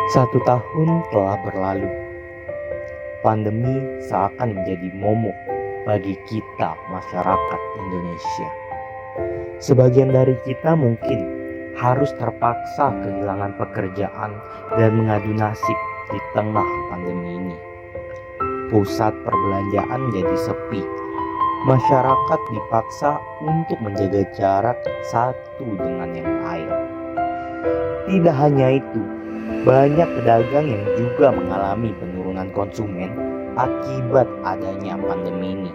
Satu tahun telah berlalu. Pandemi seakan menjadi momok bagi kita masyarakat Indonesia. Sebagian dari kita mungkin harus terpaksa kehilangan pekerjaan dan mengadu nasib di tengah pandemi ini. Pusat perbelanjaan jadi sepi. Masyarakat dipaksa untuk menjaga jarak satu dengan yang lain. Tidak hanya itu, banyak pedagang yang juga mengalami penurunan konsumen akibat adanya pandemi ini.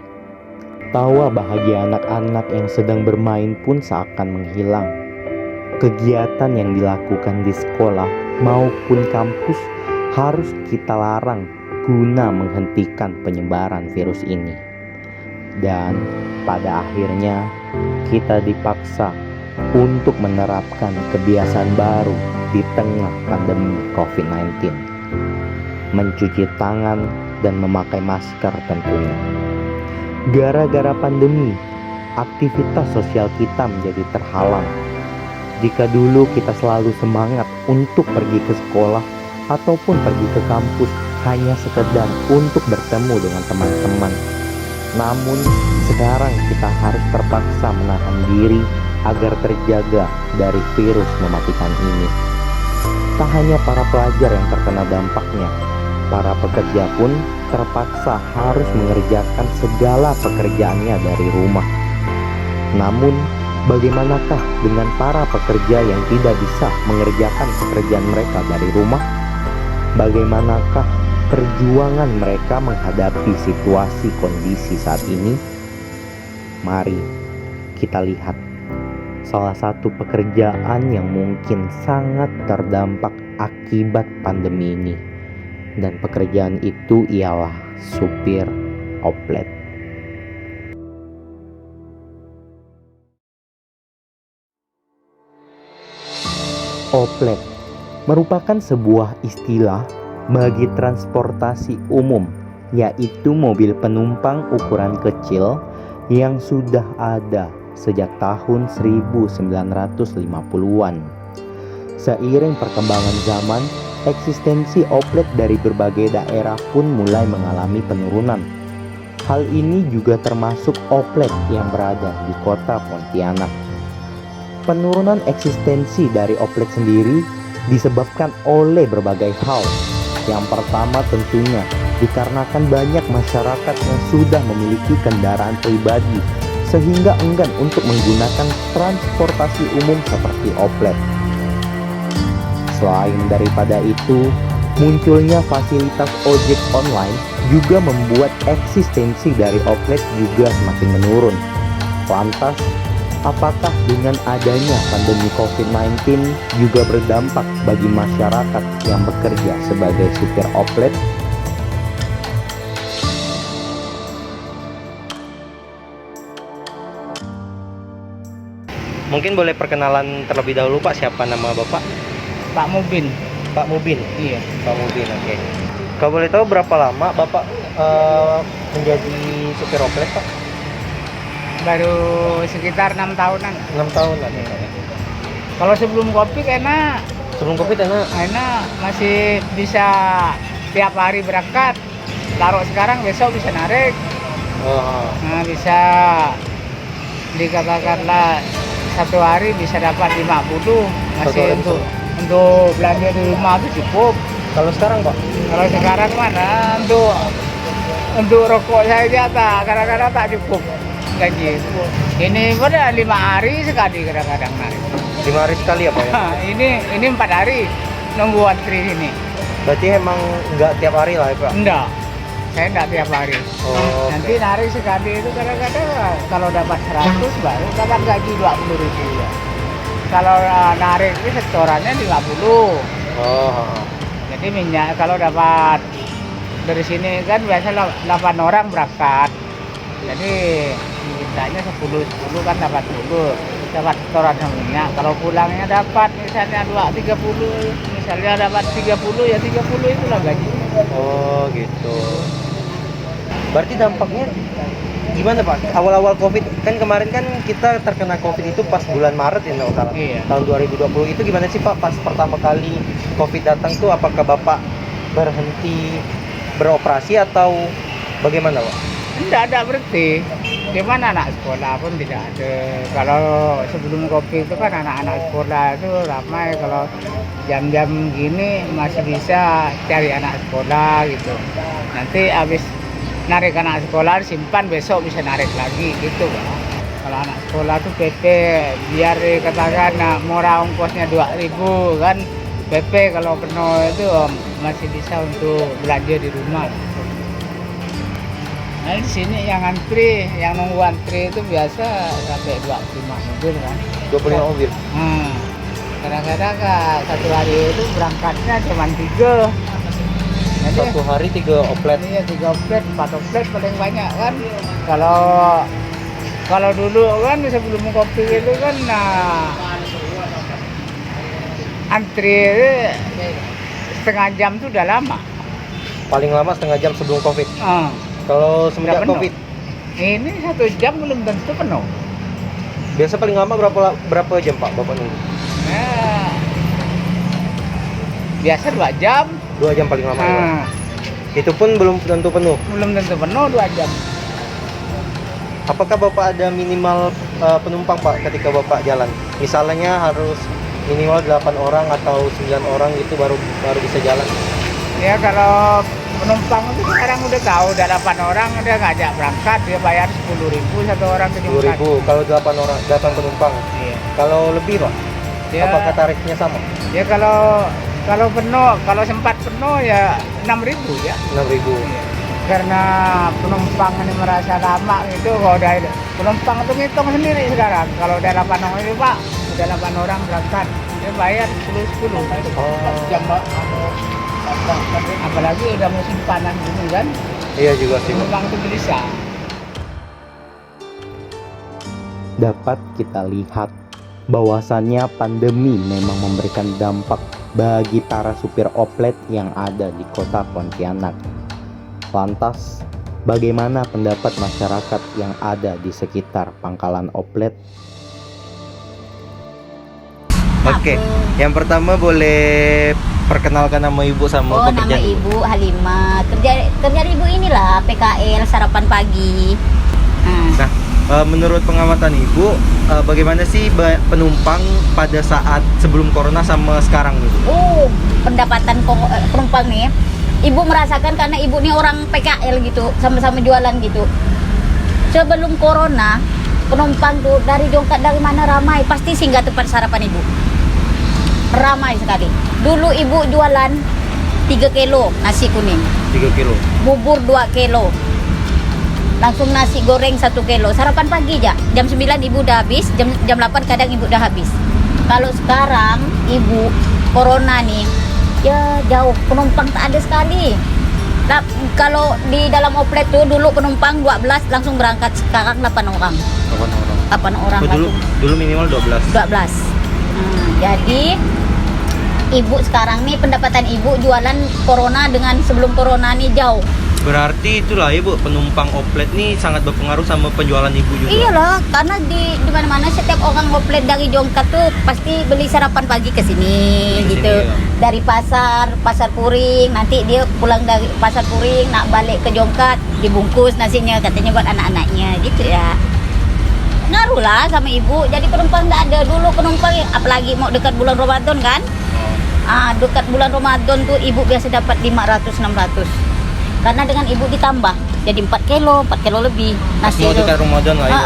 Tawa bahagia anak-anak yang sedang bermain pun seakan menghilang. Kegiatan yang dilakukan di sekolah maupun kampus harus kita larang guna menghentikan penyebaran virus ini. Dan pada akhirnya kita dipaksa untuk menerapkan kebiasaan baru di tengah pandemi COVID-19. Mencuci tangan dan memakai masker tentunya. Gara-gara pandemi, aktivitas sosial kita menjadi terhalang. Jika dulu kita selalu semangat untuk pergi ke sekolah ataupun pergi ke kampus hanya sekedar untuk bertemu dengan teman-teman. Namun sekarang kita harus terpaksa menahan diri agar terjaga dari virus mematikan ini. Tak hanya para pelajar yang terkena dampaknya, para pekerja pun terpaksa harus mengerjakan segala pekerjaannya dari rumah. Namun, bagaimanakah dengan para pekerja yang tidak bisa mengerjakan pekerjaan mereka dari rumah? Bagaimanakah perjuangan mereka menghadapi situasi kondisi saat ini? Mari kita lihat salah satu pekerjaan yang mungkin sangat terdampak akibat pandemi ini. Dan pekerjaan itu ialah supir oplet. Oplet merupakan sebuah istilah bagi transportasi umum, yaitu mobil penumpang ukuran kecil yang sudah ada sejak tahun 1950-an. Seiring perkembangan zaman, eksistensi oplet dari berbagai daerah pun mulai mengalami penurunan. Hal ini juga termasuk oplet yang berada di kota Pontianak. Penurunan eksistensi dari oplet sendiri disebabkan oleh berbagai hal. Yang pertama tentunya dikarenakan banyak masyarakat yang sudah memiliki kendaraan pribadi sehingga enggan untuk menggunakan transportasi umum seperti oplet. Selain daripada itu, munculnya fasilitas ojek online juga membuat eksistensi dari oplet juga semakin menurun. Lantas, apakah dengan adanya pandemi COVID-19 juga berdampak bagi masyarakat yang bekerja sebagai supir oplet? Mungkin boleh perkenalan terlebih dahulu Pak, siapa nama Bapak? Pak Mubin. Pak Mubin? Iya. Pak Mubin, oke. Kalau boleh tahu berapa lama Bapak menjadi supir oplet Pak? Baru sekitar 6 tahunan. 6 tahun lah. Kalau sebelum Covid enak. Sebelum Covid enak? Enak, masih bisa tiap hari berangkat. Taruh sekarang besok bisa narik. Oh. Nah, bisa dikatakanlah satu hari bisa dapat 50. Masih untuk belanja di rumah itu cukup. Kalau sekarang Pak? Kalau sekarang mana untuk rokok saja kadang-kadang tak cukup gaji. Ini pada 5 hari sekali kadang-kadang narik. 5 hari sekali ya Pak ya? ini 4 hari nunggu antri ini. Berarti emang nggak tiap hari lah ya Pak? Enggak, saya enggak tiap hari. Oh, Nanti narik sekali itu kadang-kadang kalau dapat 100 baru dapat gaji 20.000 ya. Kalau narik itu setorannya 50. Oh. Jadi minyak kalau dapat dari sini kan biasa 8 orang berangkat. Jadi mintanya 10 kan dapat 10. Dapat setoran sama minyak. Kalau pulangnya dapat misalnya 30, misalnya dapat 30 ya 30 itulah gaji. Oh gitu. Berarti dampaknya gimana Pak? Awal-awal Covid kan kemarin kan kita terkena Covid itu pas bulan Maret ya kalau salah. Iya. Tahun 2020 itu gimana sih Pak pas pertama kali COVID datang tuh apakah Bapak berhenti beroperasi atau bagaimana, Pak? Tidak ada berhenti. Gimana anak sekolah pun tidak ada. Kalau sebelum COVID itu kan anak-anak sekolah itu ramai. Kalau jam-jam gini masih bisa cari anak sekolah gitu. Nanti habis narik anak sekolah simpan besok bisa narik lagi gitu, Pak. Kalau anak sekolah tuh PP biar dikatakan murah ongkosnya 2.000 kan. PP kalau penuh itu masih bisa untuk belanja di rumah. Nah di sini yang antri, yang nunggu antri itu biasa sampai 25 mobil kan. 25 mobil. Kadang-kadang satu hari itu berangkatnya cuma 3. Jadi, Satu hari 3 oplet. iya 3 oplet, 4 oplet paling banyak kan. Kalau dulu kan sebelum kopi itu kan antri setengah jam itu udah lama. Paling lama setengah jam sebelum COVID. Kalau semenjak penuh. COVID, Ini 1 jam belum tentu penuh. biasa paling lama berapa jam Pak Bapak nunggu? Nah, biasa 2 jam. 2 jam paling lama. Ya? Itu pun belum tentu penuh. Belum tentu penuh 2 jam. Apakah Bapak ada minimal penumpang Pak ketika Bapak jalan? Misalnya harus minimal 8 orang atau 9 orang itu baru bisa jalan. Ya kalau penumpang itu sekarang udah tahu, udah 8 orang udah ngajak berangkat, dia bayar 10.000 satu orang ke Jongkat. 10.000 kalau 8 penumpang. Iya. Kalau lebih Pak, Ya, apakah tarifnya sama? ya kalau penuh, kalau sempat penuh ya 6.000 ya. 6.000. Iya. Karena penumpang ini merasa lama gitu, kalau udah penumpang itu ngitung sendiri sekarang. Kalau udah 8 orang ini Pak, udah 8 orang berangkat, dia bayar 10. Jam Pak. Apalagi udah musim panas gini kan, Iya juga sih. penumpang itu gelisah. Dapat kita lihat bahwasannya pandemi memang memberikan dampak bagi para supir oplet yang ada di kota Pontianak. Lantas, bagaimana pendapat masyarakat yang ada di sekitar pangkalan oplet? Oke, yang pertama boleh perkenalkan nama ibu sama nama pekerjaan ibu Halimah. Kerja ibu inilah PKL sarapan pagi. Menurut pengamatan ibu, bagaimana sih penumpang pada saat sebelum corona sama sekarang ibu? Pendapatan penumpang nih. Ibu merasakan karena ibu nih orang PKL gitu, sama-sama jualan gitu. Sebelum corona, penumpang tuh dari Jongkat dari mana ramai, pasti singgah tempat sarapan ibu. Ramai sekali. Dulu ibu jualan 3 kilo nasi kuning, 3 kilo. bubur 2 kilo, langsung nasi goreng 1 kilo. Sarapan pagi aja, jam 9 ibu udah habis, jam 8 kadang ibu udah habis. Kalau sekarang ibu corona nih, ya jauh, penumpang tak ada sekali. Kalau di dalam oplet tuh dulu penumpang 12 langsung berangkat, sekarang 8 orang. 8 orang Dulu minimal 12. 12. Jadi ibu sekarang nih pendapatan ibu jualan corona dengan sebelum corona nih jauh. Berarti itulah ibu, penumpang oplet nih sangat berpengaruh sama penjualan ibu juga. Iyalah, karena di mana-mana setiap orang oplet dari Jongkat tuh pasti beli sarapan pagi ke sini gitu. Sini, ya. Dari pasar Puring, nanti dia pulang dari pasar Puring nak balik ke Jongkat, dibungkus nasinya katanya buat anak-anaknya gitu ya. Ngaruh lah sama ibu. Jadi penumpang enggak ada. Dulu penumpang apalagi mau dekat bulan Ramadan kan? Dekat bulan Ramadan tuh ibu biasa dapat 500-600. Karena dengan ibu ditambah jadi 4 kilo lebih nasi Mau itu. dekat Ramadan lah ibu.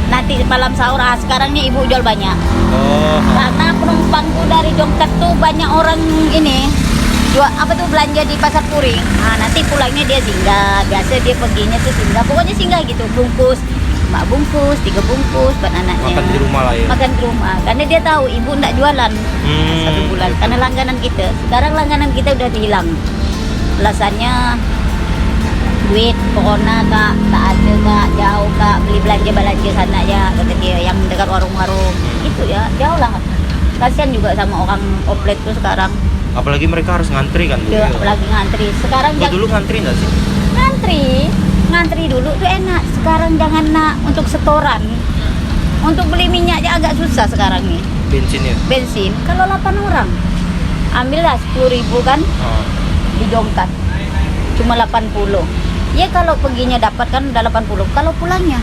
Nanti malam sahur sekarang nih ibu jual banyak. Karena penumpang tuh dari Jongkat tuh banyak orang ini jual belanja di pasar Puring. Nanti pulangnya dia singgah. Biasa dia perginya tuh singgah. Pokoknya singgah gitu, bungkus 4 bungkus, 3 bungkus buat anaknya. Makan di rumah lah ya. Makan di rumah. Karena dia tahu ibu enggak jualan 1 bulan. Karena langganan kita. Sekarang langganan kita udah hilang. Alasannya duit corona kak, tak ada kak, jauh kak, beli belanja sana ya, kata dia, yang dekat warung-warung itu ya, jauh lah. Kasian juga sama orang oplet tuh sekarang. Apalagi mereka harus ngantri kan dulu. Apalagi ngantri. Sekarang Dulu ngantri nggak sih? Ngantri dulu tuh enak. Sekarang jangan nak untuk setoran. Untuk beli minyak aja agak susah sekarang nih. Bensin ya? Bensin kalau 8 orang. ambillah 10.000 kan Oh. di dompet cuma 80. Ya kalau perginya dapat kan udah 80. Kalau pulangnya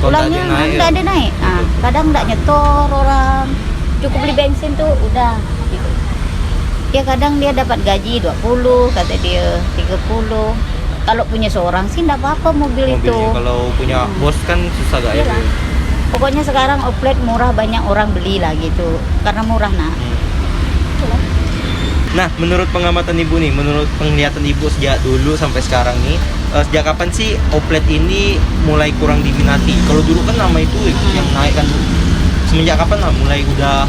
Kalau tak ada naik, nggak ada naik. Ah, kadang nggak nyetor orang, cukup beli bensin tuh udah gitu. Ya kadang dia dapat gaji 20, kata dia 30. Kalau punya seorang sih nggak apa-apa mobil itu. Mobilnya kalau punya bos kan susah gak ya? Iyalah. Pokoknya sekarang oplet murah, banyak orang beli lah gitu karena murah nah. Itulah. Nah, menurut pengamatan ibu nih, menurut penglihatan ibu sejak dulu sampai sekarang nih, sejak kapan sih oplet ini mulai kurang diminati? Kalau dulu kan nama itu yang naik kan. Semenjak kapan lah mulai udah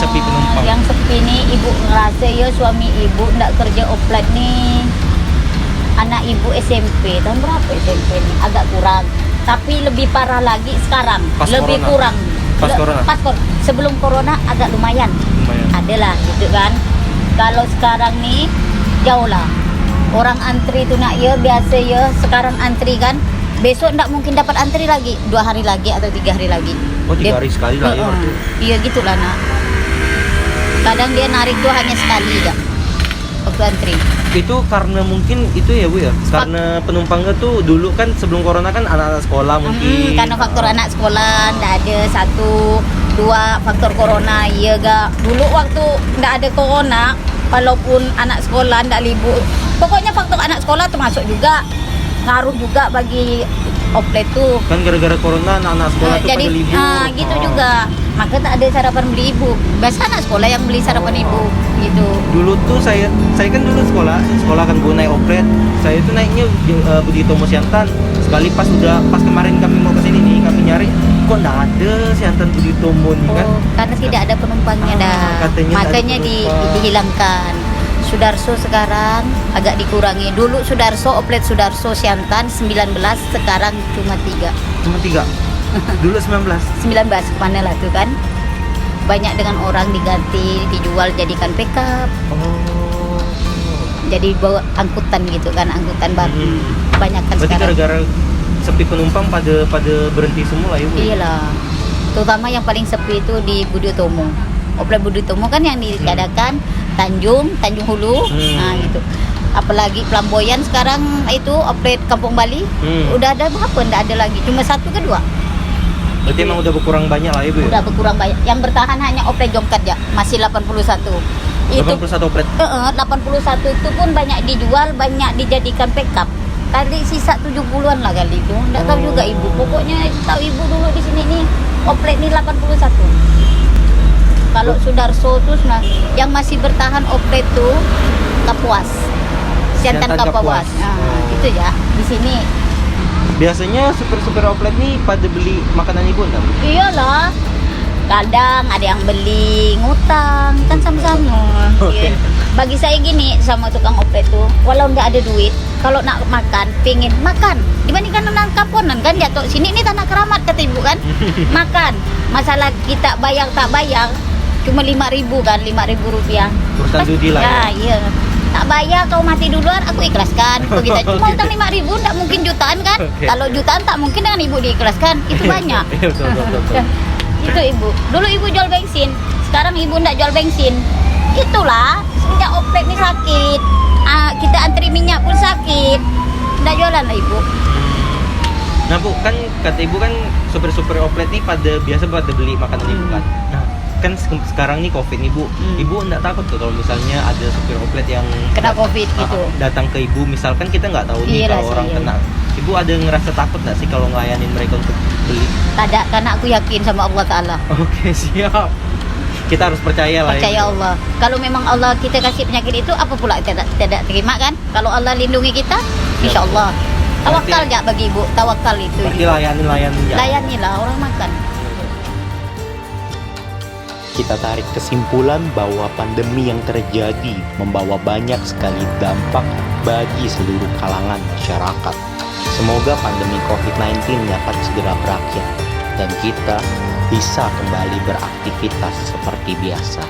sepi penumpang? Yang sepi nih ibu ngerasa ya suami ibu nggak kerja oplet nih. Anak ibu SMP tahun berapa SMP nih agak kurang. Tapi lebih parah lagi sekarang. Pas lebih corona. kurang. Pas corona? Sebelum corona agak lumayan. Lumayan. Adalah gitu kan. Kalau sekarang nih jauh lah. Orang antri tuh nak ya biasa ya sekarang antri kan. Besok ndak mungkin dapat antri lagi 2 hari lagi atau 3 hari lagi. Oh, 3 hari sekali lah ya. Heeh. Iya gitulah nak. Kadang dia narik tuh hanya sekali ya waktu antri. Itu karena mungkin itu ya Bu ya. Karena penumpangnya tuh dulu kan sebelum corona kan anak-anak sekolah mungkin. Karena faktor anak sekolah ndak ada 1, 2 faktor corona iya gak. Dulu waktu ndak ada corona walaupun anak sekolah ndak libur. Pokoknya faktor anak sekolah termasuk juga ngaruh juga bagi oplet tuh. Kan gara-gara corona anak-anak sekolah tuh Jadi pada libur. gitu juga. Maka tak ada sarapan beli ibu. Biasa anak sekolah yang beli sarapan ibu gitu. Dulu tuh saya kan dulu sekolah kan Bu naik oplet. Saya tuh naiknya Budi Tomo Siantan. Sekali pas kemarin kami mau ke sini nih, kami nyari kok nggak ada Siantan Budi Tomo nih kan. Karena tidak ada penumpangnya dah. Katanya Makanya ada penumpang. dihilangkan. Sudarso sekarang agak dikurangi. Dulu Sudarso oplet Sudarso Siantan 19, sekarang cuma 3. Cuma 3. Dulu 19. 19 kemana lah tuh kan? Banyak dengan orang diganti, dijual jadikan pickup. Oh. Jadi bawa angkutan gitu kan, angkutan baru. Banyak kan Berarti sekarang. gara-gara sepi penumpang pada berhenti semua lah ya Bu. Iyalah. Terutama yang paling sepi itu di Budi Utomo. Oplet Budi Utomo kan yang ditiadakan Tanjung Hulu. Nah gitu. Apalagi Flamboyan sekarang itu oplet Kampung Bali. Udah ada berapa? Nggak ada lagi. Cuma 1 ke 2. Berarti emang udah berkurang banyak lah ya Bu ya? Udah berkurang banyak. Yang bertahan hanya oplet Jongkat ya, masih 81. Itu 81 oplet. 81 itu pun banyak dijual, banyak dijadikan backup. Kali sisa 70-an lah kali itu. Enggak tahu juga ibu. Pokoknya tahu ibu dulu di sini nih oplet nih 81. Kalau Sudarso tuh yang masih bertahan oplet tuh Kapuas. Siantan Kapuas. Nah, itu ya di sini. Biasanya supir-supir oplet nih pada beli makanan ibu enggak? Iyalah. Kadang ada yang beli ngutang, kan sama-sama. Oke. Iya. Bagi saya gini sama tukang oplet tuh, walau nggak ada duit, kalau nak makan, pingin makan. Dibandingkan dengan kamponan kan jatuh sini ini tanah keramat kata ibu kan. Makan. Masalah kita bayar tak bayar, cuma 5.000 kan, 5.000 rupiah. Urusan judi lah ya. Iya. Tak bayar kau mati duluan, aku ikhlaskan. Begitu. Cuma utang 5.000 tak mungkin jutaan kan? Oke. Kalau jutaan tak mungkin dengan ibu diikhlaskan. Itu banyak. Iya, betul. Itu ibu. Dulu ibu jual bensin, sekarang ibu ndak jual bensin. Itulah semenjak oplet ini sakit. Kita antri minyak pun sakit. Ndak jualan lah ibu. Nah Bu, kan kata ibu kan supir-supir oplet nih biasa pada beli makanan ibu kan. Nah, kan sekarang nih Covid nih Bu. Ibu enggak takut tuh kalau misalnya ada supir oplet yang Kena Covid gitu. datang ke ibu, misalkan kita nggak tahu nih Iyalah kalau orang sih, kena. Ibu ada ngerasa takut nggak sih kalau ngelayanin mereka untuk beli? Tidak, karena aku yakin sama Allah Ta'ala. Oke, siap. Kita harus percaya lah. Percaya Allah. Kalau memang Allah kita kasih penyakit itu, apa pula tidak terima kan? Kalau Allah lindungi kita, insya Allah. Tawakal ya bagi ibu, tawakal itu. Berarti layanin ya. Layanilah orang makan. Kita tarik kesimpulan bahwa pandemi yang terjadi membawa banyak sekali dampak bagi seluruh kalangan masyarakat. Semoga pandemi COVID-19 dapat segera berakhir dan kita bisa kembali beraktivitas seperti biasa.